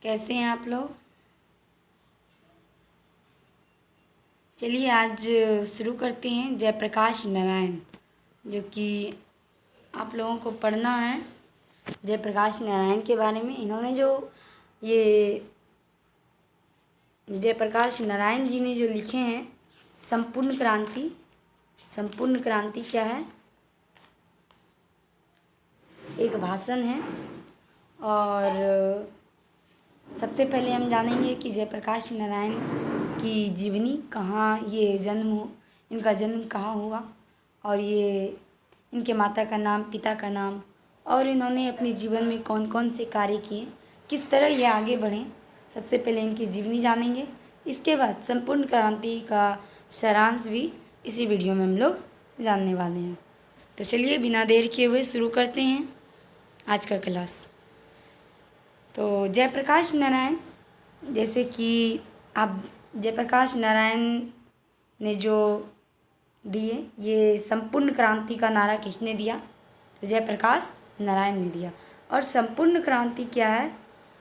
कैसे हैं आप लोग। चलिए आज शुरू करते हैं जयप्रकाश नारायण, जो कि आप लोगों को पढ़ना है। जयप्रकाश नारायण के बारे में इन्होंने जो ये जयप्रकाश नारायण जी ने जो लिखे हैं संपूर्ण क्रांति। संपूर्ण क्रांति क्या है? एक भाषण है। और सबसे पहले हम जानेंगे कि जयप्रकाश नारायण की जीवनी कहाँ, इनका जन्म कहाँ हुआ, और ये इनके माता का नाम, पिता का नाम, और इन्होंने अपने जीवन में कौन कौन से कार्य किए, किस तरह ये आगे बढ़े। सबसे पहले इनकी जीवनी जानेंगे, इसके बाद संपूर्ण क्रांति का सारांश भी इसी वीडियो में हम लोग जानने वाले हैं। तो चलिए बिना देर किए हुए शुरू करते हैं आज का क्लास। तो जयप्रकाश नारायण, जैसे कि आप जयप्रकाश नारायण ने जो दिए, ये संपूर्ण क्रांति का नारा किसने दिया? तो जयप्रकाश नारायण ने दिया। और संपूर्ण क्रांति क्या है?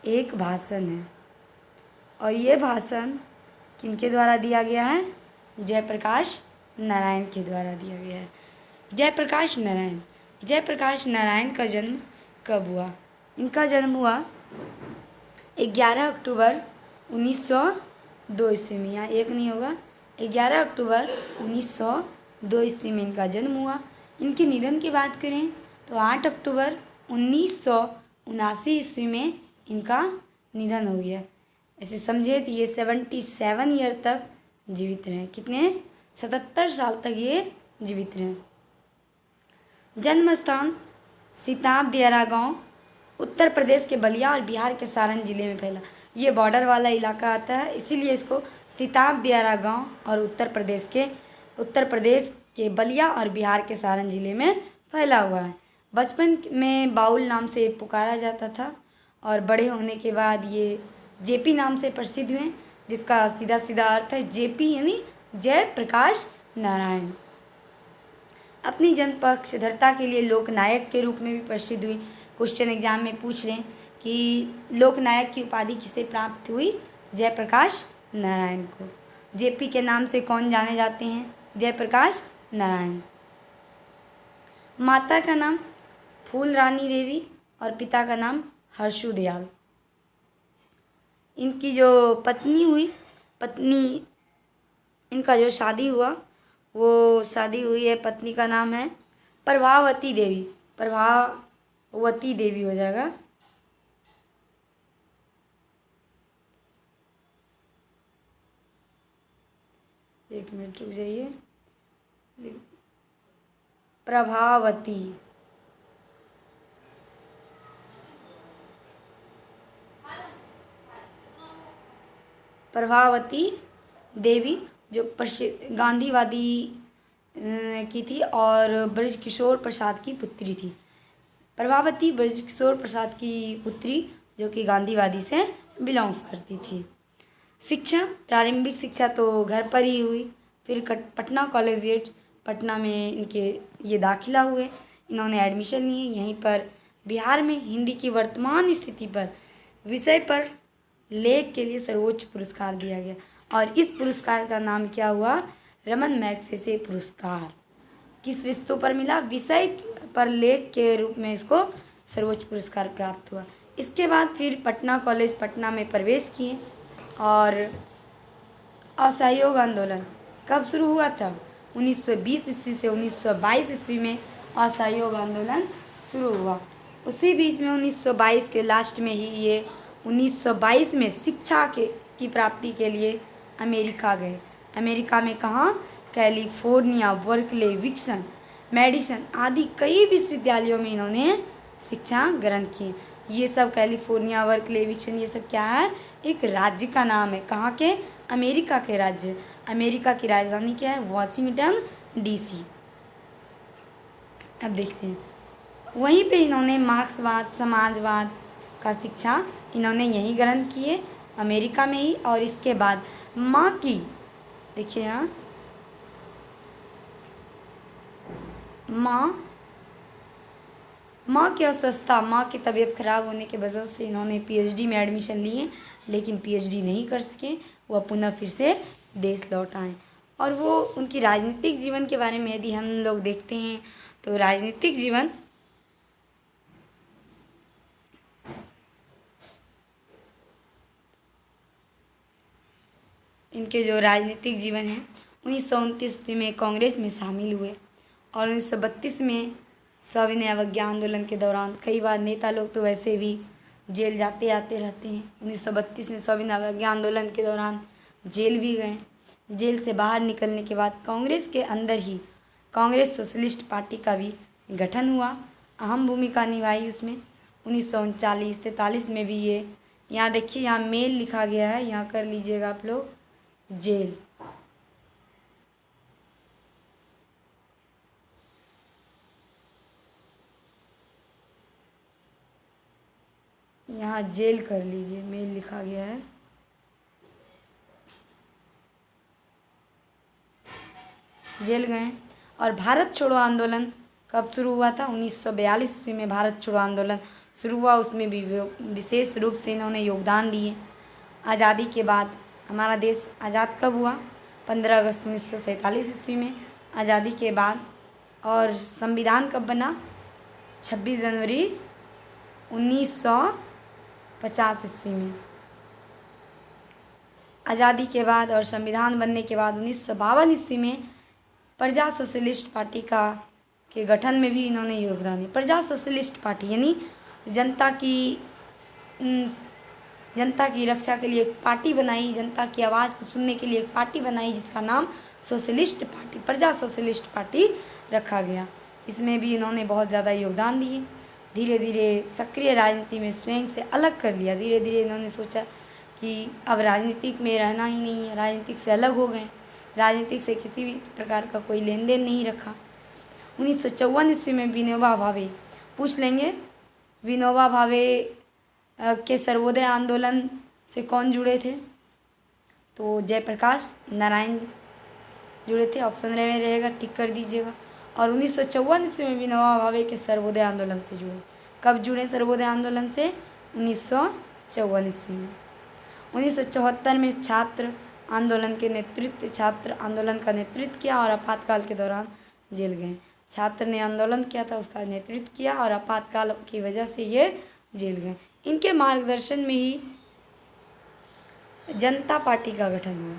एक भाषण है। और ये भाषण किनके द्वारा दिया गया है? जयप्रकाश नारायण के द्वारा दिया गया है। जयप्रकाश नारायण का जन्म कब हुआ? इनका जन्म हुआ 11 अक्टूबर 1902 ईस्वी में। यहाँ एक नहीं होगा, 11 अक्टूबर 1902 ईस्वी में इनका जन्म हुआ। इनके निधन की बात करें तो 8 अक्टूबर 1979 ईस्वी में इनका निधन हो गया। ऐसे समझिए तो ये 77 ईयर तक जीवित रहे। कितने? 77 साल तक ये जीवित रहे। जन्म स्थान सिताब दियारा गाँव, उत्तर प्रदेश के बलिया और बिहार के सारण जिले में फैला। ये बॉर्डर वाला इलाका आता है, इसीलिए इसको सिताब दियारा गाँव, और उत्तर प्रदेश के बलिया और बिहार के सारण जिले में फैला हुआ है। बचपन में बाउल नाम से पुकारा जाता था, और बड़े होने के बाद ये जेपी नाम से प्रसिद्ध हुए, जिसका सीधा सीधा अर्थ है जेपी, यानी जयप्रकाश नारायण। अपनी जनपक्षधरता के लिए लोकनायक के रूप में भी प्रसिद्ध हुई। क्वेश्चन एग्जाम में पूछ लें कि लोकनायक की उपाधि किसे प्राप्त हुई? जयप्रकाश नारायण को। जेपी के नाम से कौन जाने जाते हैं? जयप्रकाश नारायण। माता का नाम फूल रानी देवी और पिता का नाम हर्षु दयाल। इनकी जो इनका जो शादी हुआ, वो शादी हुई है, पत्नी का नाम है प्रभावती देवी हो जाएगा। एक मिनट रुक जाइए। प्रभावती देवी जो प्रसिद्ध गांधीवादी की थी और ब्रजकिशोर प्रसाद की पुत्री थी। प्रभावती ब्रजकिशोर प्रसाद की पुत्री, जो कि गांधीवादी से बिलोंग्स करती थी। शिक्षा, प्रारंभिक शिक्षा तो घर पर ही हुई। फिर पटना कॉलेजिएट पटना में इनके ये दाखिला हुए। इन्होंने एडमिशन लिए यहीं पर। बिहार में हिंदी की वर्तमान स्थिति पर विषय पर लेख के लिए सर्वोच्च पुरस्कार दिया गया, और इस पुरस्कार का नाम क्या हुआ? रमन मैग्सेसे पुरस्कार। किस विषयों पर मिला? विषय पर लेख के रूप में इसको सर्वोच्च पुरस्कार प्राप्त हुआ। इसके बाद फिर पटना कॉलेज पटना में प्रवेश किए। और असहयोग आंदोलन कब शुरू हुआ था? 1920 ईस्वी से 1922 ईस्वी में असहयोग आंदोलन शुरू हुआ। उसी बीच में 1922 के लास्ट में ही ये 1922 में शिक्षा की प्राप्ति के लिए अमेरिका गए। अमेरिका में कहाँ? कैलिफोर्निया, बर्कले, विक्सन, मेडिसन आदि कई विश्वविद्यालयों में इन्होंने शिक्षा ग्रहण की। ये सब कैलिफोर्निया, बर्कले, विक्सन, ये सब क्या है? एक राज्य का नाम है। कहाँ के? अमेरिका के राज्य। अमेरिका की राजधानी क्या है? Washington DC। अब देखते हैं, वहीं पे इन्होंने मार्क्सवाद, समाजवाद का शिक्षा इन्होंने यहीं ग्रहण किए, अमेरिका में ही। और इसके बाद माँ की, देखिए यहाँ माँ की अस्वस्थता, माँ की तबीयत खराब होने की वजह से इन्होंने पीएचडी में एडमिशन लिए, लेकिन पीएचडी नहीं कर सके। वह पुनः फिर से देश लौट आए। और वो उनकी राजनीतिक जीवन के बारे में यदि हम लोग देखते हैं तो राजनीतिक जीवन इनके जो राजनीतिक जीवन है, 1929 में कांग्रेस में शामिल हुए और 1932 में सविनय अवज्ञा आंदोलन के दौरान कई बार नेता लोग तो वैसे भी जेल जाते आते रहते हैं। 1932 में सविनय अवज्ञा आंदोलन के दौरान जेल भी गए। जेल से बाहर निकलने के बाद कांग्रेस के अंदर ही कांग्रेस सोशलिस्ट पार्टी का भी गठन हुआ, अहम भूमिका निभाई उसमें। 1939-43 में भी ये, यहाँ देखिए, यहाँ मेल लिखा गया है, यहाँ कर लीजिएगा आप लोग, जेल। यहाँ जेल कर लीजिए, मेल लिखा गया है। जेल गए। और भारत छोड़ो आंदोलन कब शुरू हुआ था? 1942 ईस्वी में भारत छोड़ो आंदोलन शुरू हुआ। उसमें भी विशेष रूप से इन्होंने योगदान दिए। आज़ादी के बाद हमारा देश आज़ाद कब हुआ? 15 अगस्त 1947 ईस्वी में आज़ादी के बाद। और संविधान कब बना? 26 जनवरी 1950 ईस्वी में। आज़ादी के बाद और संविधान बनने के बाद 1952 ईस्वी में प्रजा सोशलिस्ट पार्टी के गठन में भी इन्होंने योगदान दिया। प्रजा सोशलिस्ट पार्टी यानी जनता की रक्षा के लिए एक पार्टी बनाई, जनता की आवाज़ को सुनने के लिए एक पार्टी बनाई, जिसका नाम सोशलिस्ट पार्टी, प्रजा सोशलिस्ट पार्टी रखा गया। इसमें भी इन्होंने बहुत ज़्यादा योगदान दिए। धीरे धीरे सक्रिय राजनीति में स्वयं से अलग कर लिया। धीरे धीरे इन्होंने सोचा कि अब राजनीतिक में रहना ही नहीं है, राजनीतिक से अलग हो गए, राजनीतिक से किसी भी प्रकार का कोई लेन देन नहीं रखा। 1954 ईस्वी में विनोबा भावे, पूछ लेंगे, विनोबा भावे के सर्वोदय आंदोलन से कौन जुड़े थे? तो जयप्रकाश नारायण जुड़े थे। ऑप्शन में रहेगा, टिक कर दीजिएगा। और 1954 ईस्वी में विनोबा भावे के सर्वोदय आंदोलन से जुड़े। कब जुड़े सर्वोदय आंदोलन से? 1954 ईस्वी में। 1974 में छात्र आंदोलन का नेतृत्व किया और आपातकाल के दौरान जेल गए। छात्र ने आंदोलन किया था, उसका नेतृत्व किया और आपातकाल की वजह से ये जेल गए। इनके मार्गदर्शन में ही जनता पार्टी का गठन हुआ।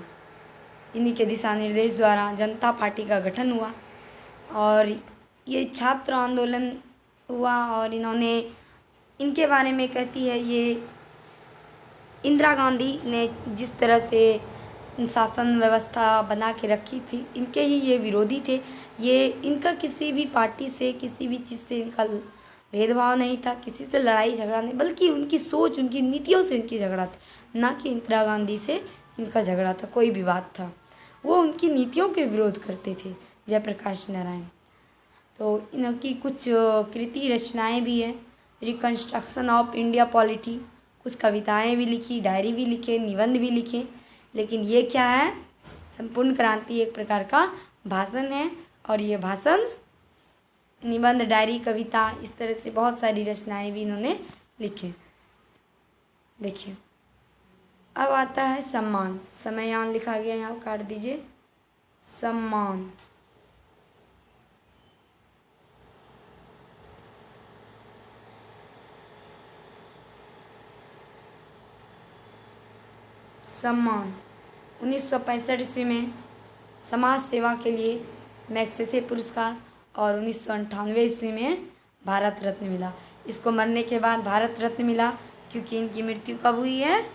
इन्हीं के दिशा निर्देश द्वारा जनता पार्टी का गठन हुआ और ये छात्र आंदोलन हुआ। और इनके बारे में कहती है, ये इंदिरा गांधी ने जिस तरह से शासन व्यवस्था बना के रखी थी, इनके ही ये विरोधी थे। ये इनका किसी भी पार्टी से, किसी भी चीज़ से इनका भेदभाव नहीं था, किसी से लड़ाई झगड़ा नहीं, बल्कि उनकी सोच, उनकी नीतियों से इनकी झगड़ा था, ना कि इंदिरा गांधी से इनका झगड़ा था, कोई विवाद था। वो उनकी नीतियों के विरोध करते थे, जयप्रकाश नारायण। तो इनकी कुछ कृति रचनाएं भी हैं। रिकन्स्ट्रक्शन ऑफ इंडिया पॉलिटी, कुछ कविताएं भी लिखी, डायरी भी लिखे, निबंध भी लिखे। लेकिन ये क्या है? संपूर्ण क्रांति एक प्रकार का भाषण है और ये भाषण, निबंध, डायरी, कविता, इस तरह से बहुत सारी रचनाएं भी इन्होंने लिखे। देखिए, अब आता है सम्मान। समयान लिखा गया, यहाँ काट दीजिए, सम्मान। सम्मान 1965 ईस्वी में समाज सेवा के लिए मैग्सेसे पुरस्कार और 1998 ईस्वी में भारत रत्न मिला। इसको मरने के बाद भारत रत्न मिला क्योंकि इनकी मृत्यु कब हुई है?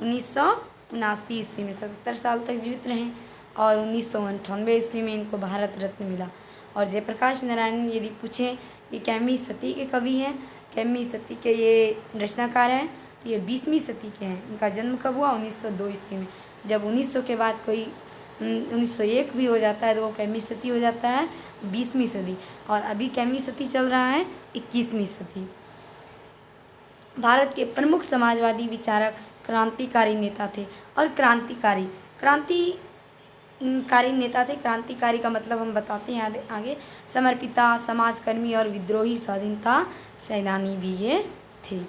1979 ईस्वी में। 77 साल तक जीवित रहे और 1998 ईस्वी में इनको भारत रत्न मिला। और जयप्रकाश नारायण यदि पूछें ये कैमी सदी के कवि हैं, कैमी सदी के ये रचनाकार हैं, तो ये 20वीं सदी के हैं। इनका जन्म कब हुआ? 1902 ईस्वी में। जब 1900 के बाद कोई 1901 भी हो जाता है तो वो कैमी सदी हो जाता है 20वीं सदी। और अभी कैमी सदी चल रहा है 21वीं सदी। भारत के प्रमुख समाजवादी विचारक, क्रांतिकारी नेता थे। और क्रांति कारी नेता थे। क्रांतिकारी का मतलब हम बताते हैं आगे। समर्पिता, समाजकर्मी और विद्रोही स्वाधीनता सेनानी भी ये थे।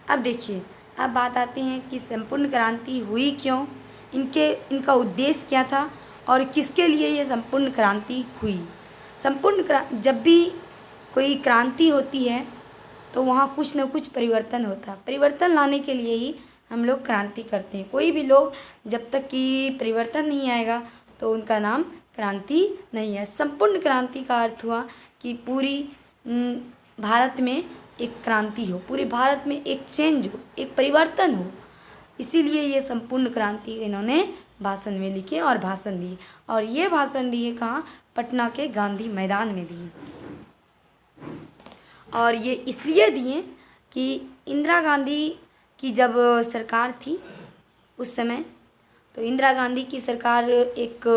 अब देखिए, अब बात आती है कि संपूर्ण क्रांति हुई क्यों, इनका उद्देश्य क्या था और किसके लिए ये संपूर्ण क्रांति हुई। जब भी कोई क्रांति होती है तो वहाँ कुछ न कुछ परिवर्तन होता है। परिवर्तन लाने के लिए ही हम लोग क्रांति करते हैं। कोई भी लोग जब तक कि परिवर्तन नहीं आएगा तो उनका नाम क्रांति नहीं है। संपूर्ण क्रांति का अर्थ हुआ कि पूरी भारत में एक क्रांति हो, पूरे भारत में एक चेंज हो, एक परिवर्तन हो। इसीलिए ये संपूर्ण क्रांति इन्होंने भाषण में लिखे और भाषण दिए। और ये भाषण दिए कहाँ? पटना के गांधी मैदान में दिए। और ये इसलिए दिए कि इंदिरा गांधी की जब सरकार थी उस समय, तो इंदिरा गांधी की सरकार एक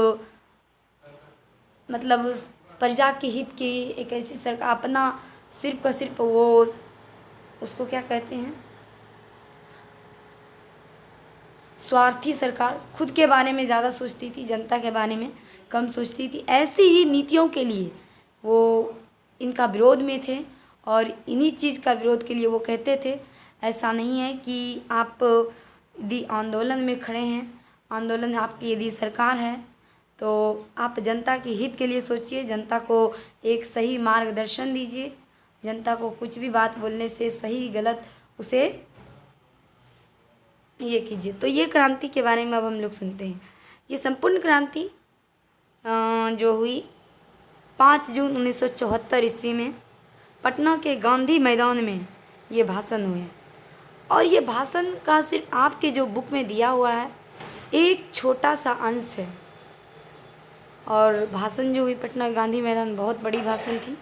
मतलब प्रजा के हित की एक ऐसी सरकार, अपना सिर्फ का सिर्फ वो उसको क्या कहते हैं, स्वार्थी सरकार, खुद के बारे में ज़्यादा सोचती थी, जनता के बारे में कम सोचती थी। ऐसी ही नीतियों के लिए वो इनका विरोध में थे और इन्हीं चीज़ का विरोध के लिए वो कहते थे ऐसा नहीं है कि आप यदि आंदोलन में खड़े हैं, आंदोलन आपकी यदि सरकार है तो आप जनता के हित के लिए सोचिए, जनता को एक सही मार्गदर्शन दीजिए, जनता को कुछ भी बात बोलने से सही गलत उसे ये कीजिए। तो ये क्रांति के बारे में अब हम लोग सुनते हैं। ये संपूर्ण क्रांति जो हुई 5 जून 1974 ईस्वी में पटना के गांधी मैदान में ये भाषण हुए। और ये भाषण का सिर्फ आपके जो बुक में दिया हुआ है एक छोटा सा अंश है। और भाषण जो हुई पटना गांधी मैदान बहुत बड़ी भाषण थी,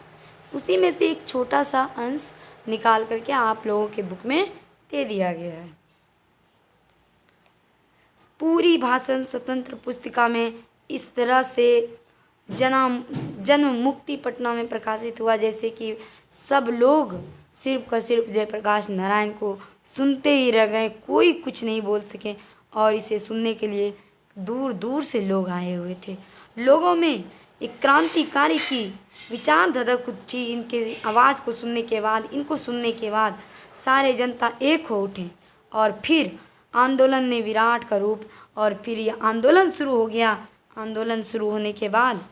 उसी में से एक छोटा सा अंश निकाल करके आप लोगों के बुक में दे दिया गया है। पूरी भाषण स्वतंत्र पुस्तिका में इस तरह से जन्म मुक्ति पटना में प्रकाशित हुआ जैसे कि सब लोग सिर्फ का सिर्फ जयप्रकाश नारायण को सुनते ही रह गए, कोई कुछ नहीं बोल सके। और इसे सुनने के लिए दूर दूर से लोग आए हुए थे। लोगों में एक क्रांतिकारी की विचारधारा उठी। इनके आवाज़ को सुनने के बाद, इनको सुनने के बाद सारे जनता एक हो उठे और फिर आंदोलन ने विराट का रूप, और फिर ये आंदोलन शुरू हो गया। आंदोलन शुरू होने के बाद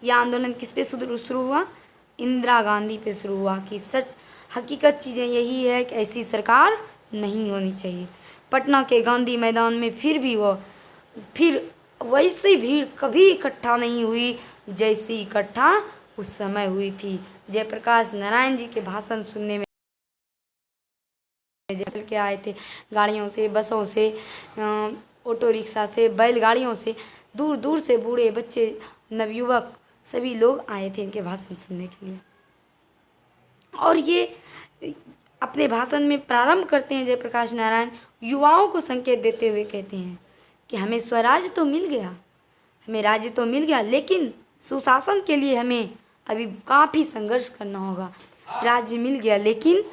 यह आंदोलन किस पे शुरू हुआ? इंदिरा गांधी पे शुरू हुआ कि सच हकीकत चीज़ें यही है कि ऐसी सरकार नहीं होनी चाहिए। पटना के गांधी मैदान में फिर वैसी भीड़ कभी इकट्ठा नहीं हुई जैसी इकट्ठा उस समय हुई थी। जयप्रकाश नारायण जी के भाषण सुनने में चल के आए थे, गाड़ियों से, बसों से, ऑटो रिक्शा से, बैलगाड़ियों से, दूर दूर से बूढ़े बच्चे, नवयुवक सभी लोग आए थे इनके भाषण सुनने के लिए। और ये अपने भाषण में प्रारंभ करते हैं जयप्रकाश नारायण, युवाओं को संकेत देते हुए कहते हैं कि हमें स्वराज तो मिल गया, हमें राज्य तो मिल गया, लेकिन सुशासन के लिए हमें अभी काफ़ी संघर्ष करना होगा। राज्य मिल गया लेकिन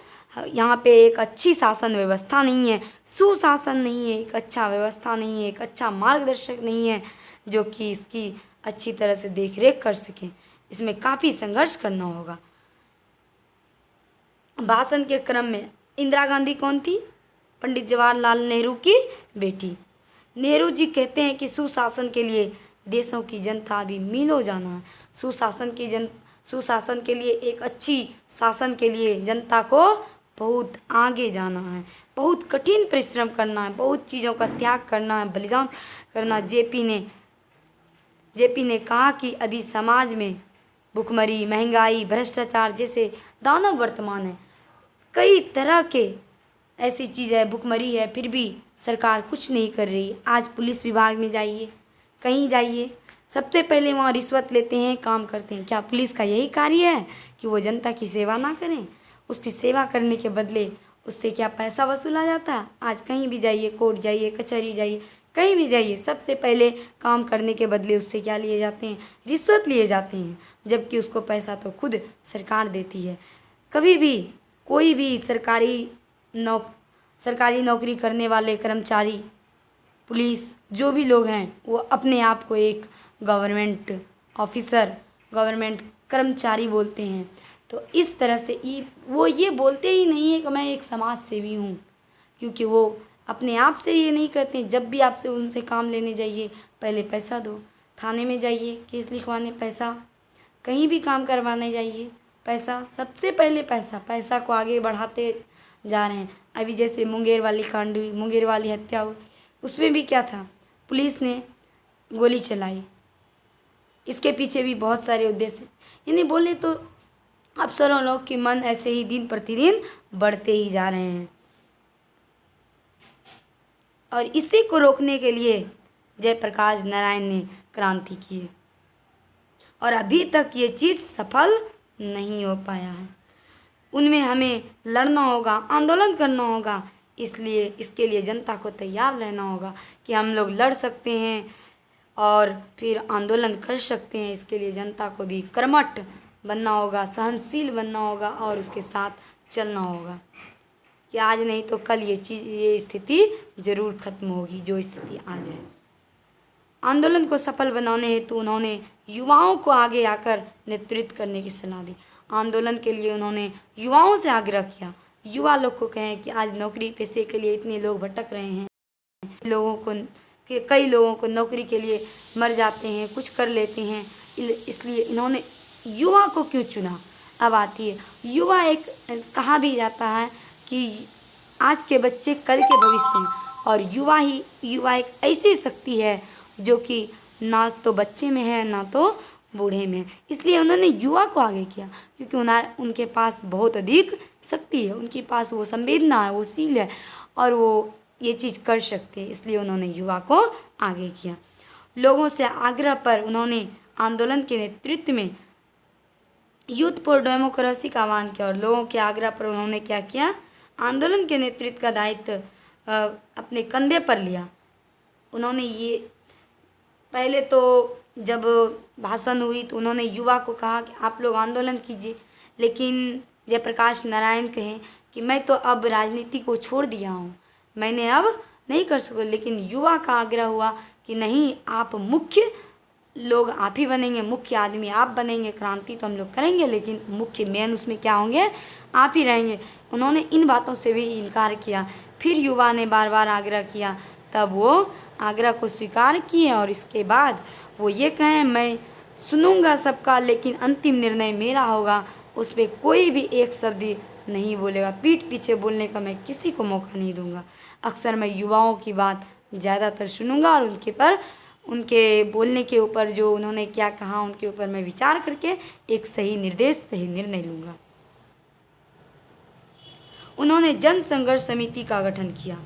यहाँ पे एक अच्छी शासन व्यवस्था नहीं है, सुशासन नहीं है, एक अच्छा व्यवस्था नहीं है, एक अच्छा मार्गदर्शक नहीं है जो कि इसकी अच्छी तरह से देख रेख कर सके। इसमें काफ़ी संघर्ष करना होगा। भाषण के क्रम में इंदिरा गांधी कौन थी? पंडित जवाहरलाल नेहरू की बेटी। नेहरू जी कहते हैं कि सुशासन के लिए देशों की जनता अभी मीलों जाना है। सुशासन के लिए, एक अच्छी शासन के लिए जनता को बहुत आगे जाना है, बहुत कठिन परिश्रम करना है, बहुत चीज़ों का त्याग करना है, बलिदान करना। जेपी ने कहा कि अभी समाज में भुखमरी, महंगाई, भ्रष्टाचार जैसे दानव वर्तमान है। कई तरह के ऐसी चीज़ है, भुखमरी है, फिर भी सरकार कुछ नहीं कर रही। आज पुलिस विभाग में जाइए, कहीं जाइए, सबसे पहले वहाँ रिश्वत लेते हैं, काम करते हैं। क्या पुलिस का यही कार्य है कि वो जनता की सेवा ना करें? उसकी सेवा करने के बदले उससे क्या पैसा वसूला जाता है? आज कहीं भी जाइए, कोर्ट जाइए, कचहरी जाइए, कहीं भी जाइए, सबसे पहले काम करने के बदले उससे क्या लिए जाते हैं? रिश्वत लिए जाते हैं, जबकि उसको पैसा तो खुद सरकार देती है। कभी भी कोई भी सरकारी नौकरी करने वाले कर्मचारी पुलिस, जो भी लोग हैं वो अपने आप को एक गवर्नमेंट ऑफिसर, गवर्नमेंट कर्मचारी बोलते हैं। तो इस तरह से वो ये बोलते ही नहीं है कि मैं एक समाज सेवी हूँ, क्योंकि वो अपने आप से ये नहीं कहते। जब भी आपसे उनसे काम लेने जाइए, पहले पैसा दो, थाने में जाइए केस लिखवाने पैसा, कहीं भी काम करवाने जाइए पैसा, सबसे पहले पैसा, पैसा को आगे बढ़ाते जा रहे हैं। अभी जैसे मुंगेर वाली कांड हुई, मुंगेर वाली हत्या हुई, उसमें भी क्या था, पुलिस ने गोली चलाई। इसके पीछे भी बहुत सारे उद्देश्य, यानी बोले तो अफसरों लोग के मन ऐसे ही दिन प्रतिदिन बढ़ते ही जा रहे हैं। और इसी को रोकने के लिए जयप्रकाश नारायण ने क्रांति की है, और अभी तक ये चीज़ सफल नहीं हो पाया है। उनमें हमें लड़ना होगा, आंदोलन करना होगा, इसलिए इसके लिए जनता को तैयार रहना होगा कि हम लोग लड़ सकते हैं और फिर आंदोलन कर सकते हैं। इसके लिए जनता को भी कर्मठ बनना होगा, सहनशील बनना होगा और उसके साथ चलना होगा कि आज नहीं तो कल ये स्थिति ज़रूर खत्म होगी जो स्थिति आज है। आंदोलन को सफल बनाने हेतु उन्होंने युवाओं को आगे आकर नेतृत्व करने की सलाह दी। आंदोलन के लिए उन्होंने युवाओं से आग्रह किया, युवा लोग को कहें कि आज नौकरी पेशे के लिए इतने लोग भटक रहे हैं, कई लोगों को नौकरी के लिए मर जाते हैं, कुछ कर लेते हैं, इसलिए इन्होंने युवा को क्यों चुना। अब आती है युवा, एक कहा भी जाता है कि आज के बच्चे कल के भविष्य हैं, और युवा एक ऐसी शक्ति है जो कि ना तो बच्चे में है ना तो बूढ़े में है। इसलिए उन्होंने युवा को आगे किया, क्योंकि उनके पास बहुत अधिक शक्ति है, उनके पास वो संवेदना है, वो सील है और वो ये चीज़ कर सकते हैं। इसलिए उन्होंने युवा को आगे किया। लोगों से आग्रह पर उन्होंने आंदोलन के नेतृत्व में यूथ फॉर डेमोक्रेसी का आह्वान किया, और लोगों के आग्रह पर उन्होंने क्या किया, आंदोलन के नेतृत्व का दायित्व अपने कंधे पर लिया। उन्होंने ये पहले तो जब भाषण हुई तो उन्होंने युवा को कहा कि आप लोग आंदोलन कीजिए, लेकिन जयप्रकाश नारायण कहें कि मैं तो अब राजनीति को छोड़ दिया हूँ, मैंने अब नहीं कर सकूँ। लेकिन युवा का आग्रह हुआ कि नहीं, आप मुख्य लोग आप ही बनेंगे, मुख्य आदमी आप बनेंगे, क्रांति तो हम लोग करेंगे लेकिन मुख्य मेन उसमें क्या होंगे, आप ही रहेंगे। उन्होंने इन बातों से भी इनकार किया। फिर युवा ने बार बार आग्रह किया, तब वो आग्रह को स्वीकार किए और इसके बाद वो ये कहें, मैं सुनूंगा सबका लेकिन अंतिम निर्णय मेरा होगा, उस पर कोई भी एक शब्द नहीं बोलेगा, पीठ पीछे बोलने का मैं किसी को मौका नहीं दूंगा। अक्सर मैं युवाओं की बात ज़्यादातर सुनूंगा और उनके बोलने के ऊपर जो उन्होंने क्या कहा उनके ऊपर मैं विचार करके एक सही निर्णय लूँगा। उन्होंने जन संघर्ष समिति का गठन किया।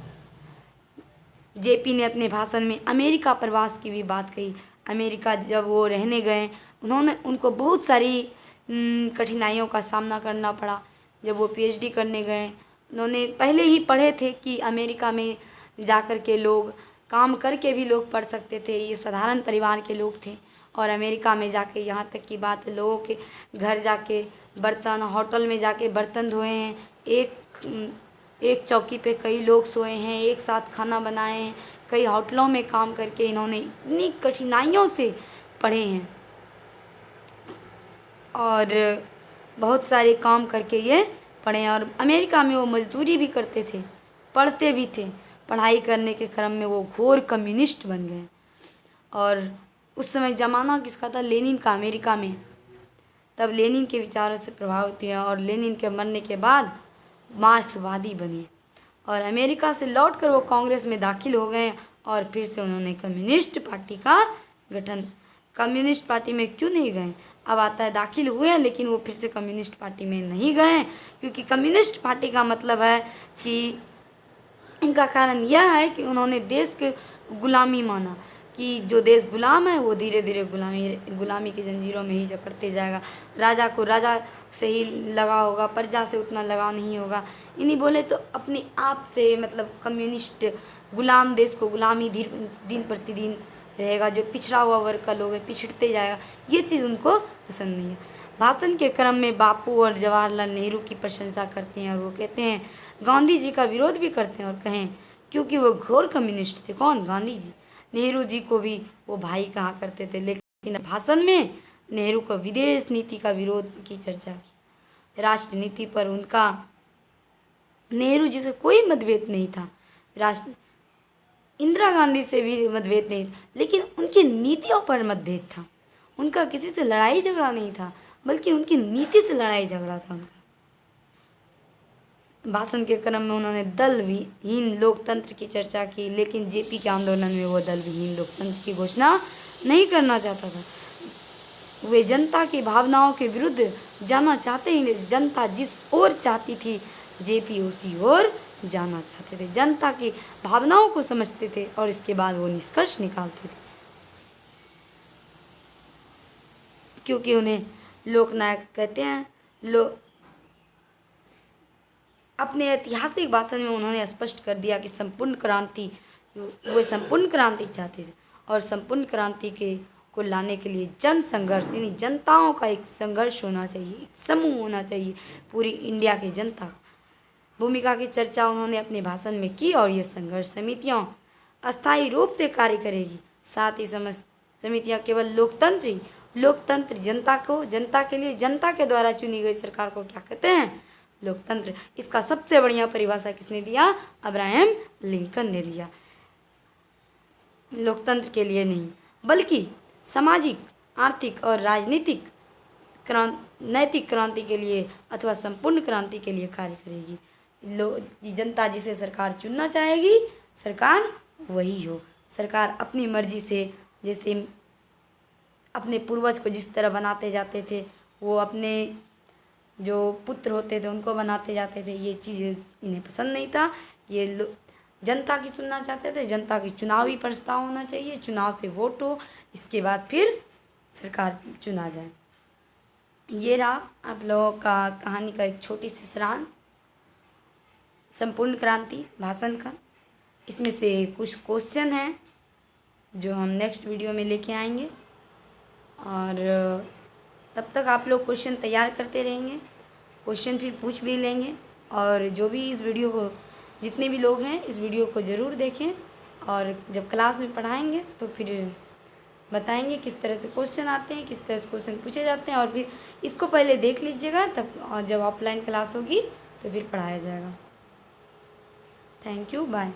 जेपी ने अपने भाषण में अमेरिका प्रवास की भी बात कही। अमेरिका जब वो रहने गए, उनको बहुत सारी कठिनाइयों का सामना करना पड़ा। जब वो पीएचडी करने गए, उन्होंने पहले ही पढ़े थे कि अमेरिका में जाकर के लोग काम करके भी लोग पढ़ सकते थे, ये साधारण परिवार के लोग थे। और अमेरिका में जाके यहाँ तक की बात, लोगों के घर जाके बर्तन, होटल में जाके बर्तन धोए हैं, एक चौकी पे कई लोग सोए हैं, एक साथ खाना बनाए हैं, कई होटलों में काम करके इन्होंने इतनी कठिनाइयों से पढ़े हैं और बहुत सारे काम करके ये पढ़े हैं। और अमेरिका में वो मजदूरी भी करते थे, पढ़ते भी थे। पढ़ाई करने के क्रम में वो घोर कम्युनिस्ट बन गए। और उस समय ज़माना किसका था, लेनिन का, अमेरिका में। तब लेनिन के विचारों से प्रभावित हुए और लेनिन के मरने के बाद मार्क्सवादी बने और अमेरिका से लौटकर वो कांग्रेस में दाखिल हो गए और फिर से उन्होंने कम्युनिस्ट पार्टी का गठन। कम्युनिस्ट पार्टी में क्यों नहीं गए, अब आता है दाखिल हुए हैं लेकिन वो फिर से कम्युनिस्ट पार्टी में नहीं गए, क्योंकि कम्युनिस्ट पार्टी का मतलब है कि इनका कारण यह है कि उन्होंने देश के गुलामी माना कि जो देश गुलाम है वो धीरे धीरे गुलामी की जंजीरों में ही जकड़ते जाएगा। राजा को राजा से ही लगा होगा, प्रजा से उतना लगाव नहीं होगा। इन्हीं बोले तो अपने आप से मतलब कम्युनिस्ट गुलाम देश को गुलामी दिन प्रतिदिन रहेगा। जो पिछड़ा हुआ वर्ग का लोग है पिछड़ते जाएगा, ये चीज़ उनको पसंद नहीं है। भाषण के क्रम में बापू और जवाहरलाल नेहरू की प्रशंसा करते हैं और वो कहते हैं, गांधी जी का विरोध भी करते हैं और कहें क्योंकि वो घोर कम्युनिस्ट थे। कौन? गांधी जी। नेहरू जी को भी वो भाई कहा करते थे, लेकिन भाषण में नेहरू को विदेश नीति का विरोध की चर्चा की। राष्ट्र नीति पर उनका नेहरू जी से कोई मतभेद नहीं था, राष्ट्र इंदिरा गांधी से भी मतभेद नहीं था, लेकिन उनकी नीतियों पर मतभेद था। उनका किसी से लड़ाई झगड़ा नहीं था, बल्कि उनकी नीति से लड़ाई झगड़ा था उनका। भाषण के क्रम में उन्होंने दल विहीन लोकतंत्र की चर्चा की, लेकिन जेपी के आंदोलन में वो दल विहीन लोकतंत्र की घोषणा नहीं करना चाहता था। वे जनता की भावनाओं के विरुद्ध जाना चाहते ही नहीं। जनता जिस ओर चाहती थी, जेपी उसी ओर जाना चाहते थे। जनता की भावनाओं को समझते थे और इसके बाद वो निष्कर्ष निकालते थे, क्योंकि उन्हें लोकनायक कहते हैं। अपने ऐतिहासिक भाषण में उन्होंने स्पष्ट कर दिया कि वे संपूर्ण क्रांति चाहते थे, और संपूर्ण क्रांति को लाने के लिए जन संघर्ष यानी जनताओं का एक संघर्ष होना चाहिए, एक समूह होना चाहिए, पूरी इंडिया की जनता भूमिका की चर्चा उन्होंने अपने भाषण में की। और ये संघर्ष समितियाँ अस्थायी रूप से कार्य करेगी। साथ ही समितियाँ केवल लोकतंत्र जनता के लिए, जनता के द्वारा चुनी गई सरकार को क्या कहते हैं? लोकतंत्र। इसका सबसे बढ़िया परिभाषा किसने दिया? अब्राहम लिंकन ने दिया। लोकतंत्र के लिए नहीं, बल्कि सामाजिक, आर्थिक और राजनीतिक नैतिक क्रांति के लिए अथवा संपूर्ण क्रांति के लिए कार्य करेगी। जनता जिसे सरकार चुनना चाहेगी, सरकार वही हो। सरकार अपनी मर्जी से, जैसे अपने पूर्वज को जिस तरह बनाते जाते थे, वो अपने जो पुत्र होते थे उनको बनाते जाते थे, ये चीज़ इन्हें पसंद नहीं था। ये जनता की सुनना चाहते थे। जनता की चुनावी प्रस्ताव होना चाहिए, चुनाव से वोट हो, इसके बाद फिर सरकार चुना जाए। ये रहा आप लोगों का कहानी का एक छोटी सी सारांश, संपूर्ण क्रांति भाषण का। इसमें से कुछ क्वेश्चन हैं जो हम नेक्स्ट वीडियो में लेके आएंगे, और तब तक आप लोग क्वेश्चन तैयार करते रहेंगे, क्वेश्चन फिर पूछ भी लेंगे। और जो भी इस वीडियो को, जितने भी लोग हैं इस वीडियो को ज़रूर देखें, और जब क्लास में पढ़ाएंगे तो फिर बताएंगे किस तरह से क्वेश्चन आते हैं, किस तरह से क्वेश्चन पूछे जाते हैं। और फिर इसको पहले देख लीजिएगा, तब जब ऑफलाइन क्लास होगी तो फिर पढ़ाया जाएगा। Thank you, bye.